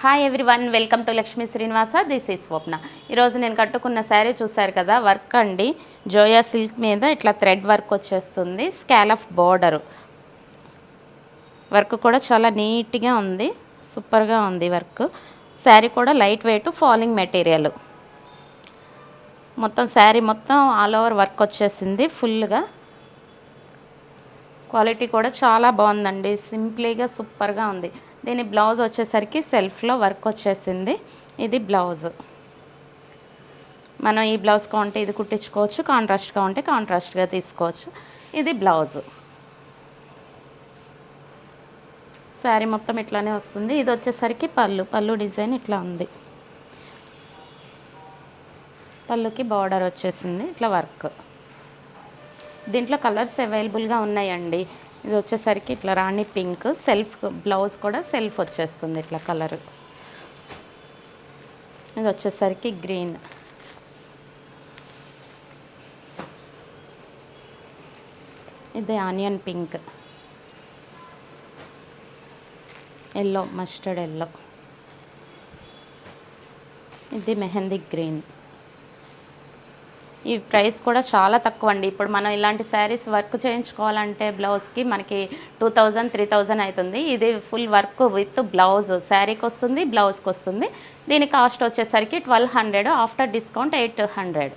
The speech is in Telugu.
Hi everyone, welcome to Lakshmi Srinivasa. This is Swapna. ఈరోజు నేను కట్టుకున్న శారీ చూసారు కదా, వర్క్ అండి. జోయా సిల్క్ మీద ఇట్లా థ్రెడ్ వర్క్ వచ్చేస్తుంది. స్కాలఫ్ బోర్డరు వర్క్ కూడా చాలా నీట్గా ఉంది, సూపర్గా ఉంది వర్క్. శారీ కూడా లైట్ వెయిట్ ఫాలింగ్ మెటీరియల్. మొత్తం శారీ మొత్తం ఆల్ ఓవర్ వర్క్ వచ్చేసింది ఫుల్గా. క్వాలిటీ కూడా చాలా బాగుందండి, సింప్లీగా సూపర్గా ఉంది. దీని బ్లౌజ్ వచ్చేసరికి సెల్ఫ్లో వర్క్ వచ్చేసింది. ఇది బ్లౌజ్. మనం ఈ బ్లౌజ్ కావాలంటే ఇది కుట్టించుకోవచ్చు, కాంట్రాస్ట్గా ఉంటే కాంట్రాస్ట్గా తీసుకోవచ్చు. ఇది బ్లౌజ్. శారీ మొత్తం ఇట్లానే వస్తుంది. ఇది వచ్చేసరికి పళ్ళు డిజైన్ ఇట్లా ఉంది. పళ్ళుకి బార్డర్ వచ్చేసింది ఇట్లా వర్క్. దీంట్లో కలర్స్ అవైలబుల్గా ఉన్నాయండి. ఇది వచ్చేసరికి ఇట్లా రాణి పింక్, సెల్ఫ్ బ్లౌజ్ కూడా సెల్ఫ్ వచ్చేస్తుంది ఇట్లా కలరు. ఇది వచ్చేసరికి గ్రీన్, ఇది onion pink, yellow, mustard yellow, ఇది మెహందీ గ్రీన్. ఈ ప్రైస్ కూడా చాలా తక్కువ అండి. ఇప్పుడు మనం ఇలాంటి శారీస్ వర్క్ చేయించుకోవాలంటే బ్లౌజ్కి మనకి 2000 3000 అవుతుంది. ఇది ఫుల్ వర్క్ విత్ బ్లౌజ్ శారీకి వస్తుంది, బ్లౌజ్కి వస్తుంది. దీని కాస్ట్ వచ్చేసరికి 1200, ఆఫ్టర్ డిస్కౌంట్ 800.